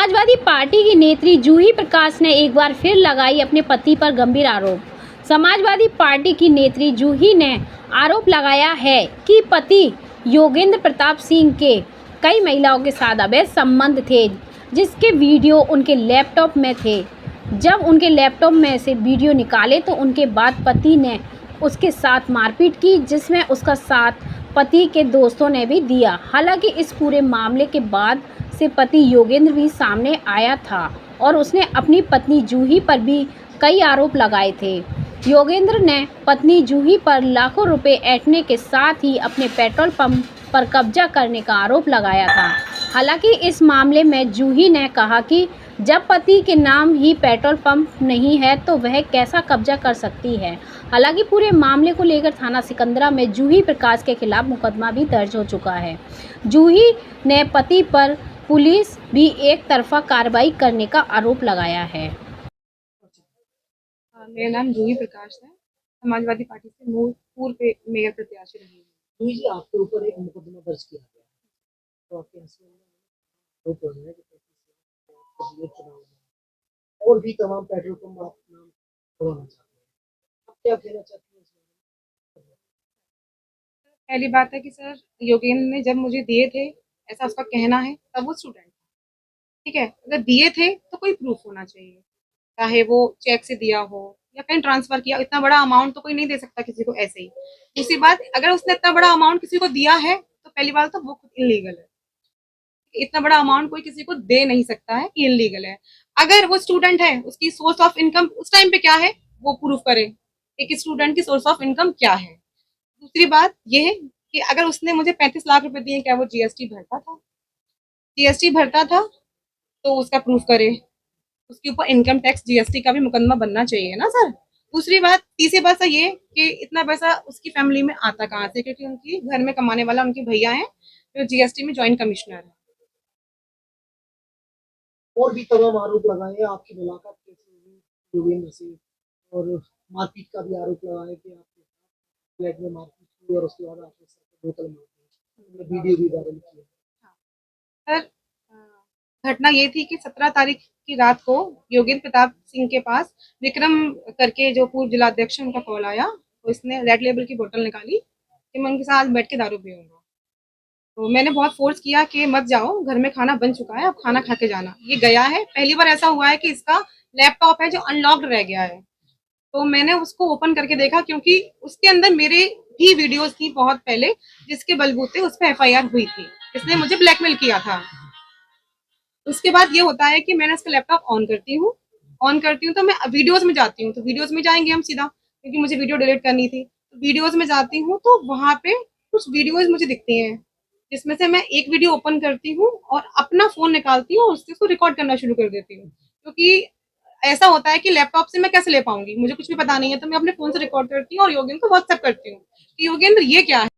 Samajwadi party की नेत्री जूही प्रकाश ने एक बार फिर लगाई अपने पति पर गंभीर आरोप। समाजवादी पार्टी की नेत्री जूही ने आरोप लगाया है कि पति योगेंद्र प्रताप सिंह के कई महिलाओं के साथ अवैध संबंध थे, जिसके वीडियो उनके लैपटॉप में थे। जब उनके लैपटॉप में से वीडियो निकाले तो उनके बाद पति ने उसके साथ मारपीट की, जिसमें उसका साथ पति के दोस्तों ने भी दिया। हालांकि इस पूरे मामले के बाद से पति योगेंद्र भी सामने आया था और उसने अपनी पत्नी जूही पर भी कई आरोप लगाए थे। योगेंद्र ने पत्नी जूही पर लाखों रुपए ऐंठने के साथ ही अपने पेट्रोल पंप पर कब्जा करने का आरोप लगाया था। हालांकि इस मामले में जूही ने कहा कि जब पति के नाम ही पेट्रोल पंप नहीं है तो वह कैसा कब्जा कर सकती है। हालांकि पूरे मामले को लेकर थाना सिकंदरा में जूही प्रकाश के खिलाफ मुकदमा भी दर्ज हो चुका है। जूही ने पति पर पुलिस भी एक तरफा कार्रवाई करने का आरोप लगाया है। मेरा नाम जूही प्रकाश है। समाजवादी पार्टी से पूर्व मेयर प्रत्याशी रही हूँ। जूही जी, आपके ऊपर एक मुकदमा दर्ज किया गया है, तो आपके हस्बैंड ने आरोप लगाया कि आपको दिए चुनाव में और भी तमाम पेट्रोल पंप आप नाम करवाना चाहते हैं। आप क्या कहना चाहते हैं इस बारे में? पहली बात है कि सर योगेंद्र ने जब मुझे दिए थे, ऐसा उसका कहना है, तब वो स्टूडेंट था। ठीक है, अगर दिए थे तो कोई प्रूफ होना चाहिए, चाहे वो चेक से दिया हो या कहीं ट्रांसफर किया। इतना बड़ा अमाउंट तो कोई नहीं दे सकता किसी को ऐसे ही। दूसरी बात, अगर उसने इतना बड़ा अमाउंट किसी को दिया है तो पहली बात तो वो खुद इलीगल है। इतना बड़ा अमाउंट कोई किसी को दे नहीं सकता है, इलीगल है। अगर वो स्टूडेंट है, उसकी सोर्स ऑफ इनकम उस टाइम पे क्या है वो प्रूफ करे, एक स्टूडेंट की सोर्स ऑफ इनकम क्या है। दूसरी बात ये है कि अगर उसने मुझे 35 लाख रुपए दिए, क्या वो जीएसटी भरता था? जीएसटी भरता था तो उसका प्रूफ करे। उसके ऊपर इनकम टैक्स जीएसटी का भी मुकदमा बनना चाहिए ना सर। दूसरी बात, तीसरी बात ये कि इतना पैसा उसकी फैमिली में आता कहाँ से, क्योंकि उनकी घर में कमाने वाला उनके भैया है जो जीएसटी में ज्वाइंट कमिश्नर है। और भी तमाम आरोप लगाए आपकी मुलाकात कैसे हुई योगेंद्र से, और मारपीट का भी आरोप लगाया कि आपके फ्लैट में मारपीट हुई और उसके बाद आपने सर पे बोतल मार दी, वीडियो भी वायरल किया। सर घटना ये थी कि 17 तारीख की रात को योगेंद्र प्रताप सिंह के पास विक्रम करके जो पूर्व जिलाध्यक्ष उनका कॉल आया, तो इसने रेड लेबल की बोतल निकाली कि मैं उनके साथ बैठ के दारू पीऊंगा। तो मैंने बहुत फोर्स किया कि मत जाओ, घर में खाना बन चुका है, अब खाना खा के जाना। ये गया है, पहली बार ऐसा हुआ है कि इसका लैपटॉप है जो अनलॉक्ड रह गया है। तो मैंने उसको ओपन करके देखा, क्योंकि उसके अंदर मेरे भी वीडियोस थी बहुत पहले, जिसके बलबूते उस पर एफआईआर हुई थी। इसने मुझे ब्लैकमेल किया था। उसके बाद ये होता है कि मैंने इसका लैपटॉप ऑन करती हूँ तो मैं वीडियोस में जाती हूँ। तो वीडियोस में जाएंगे हम सीधा, क्योंकि मुझे वीडियो डिलीट करनी थी। तो वीडियोस में जाती हूँ तो वहां पे कुछ वीडियोस मुझे दिखती हैं, जिसमें से मैं एक वीडियो ओपन करती हूँ और अपना फोन निकालती हूँ और उसको रिकॉर्ड करना शुरू कर देती हूँ। क्योंकि ऐसा होता है कि लैपटॉप से मैं कैसे ले पाऊंगी, मुझे कुछ भी पता नहीं है। तो मैं अपने फोन से रिकॉर्ड करती हूँ और योगेंद्र को व्हाट्सएप करती हूँ कि योगेंद्र ये क्या है।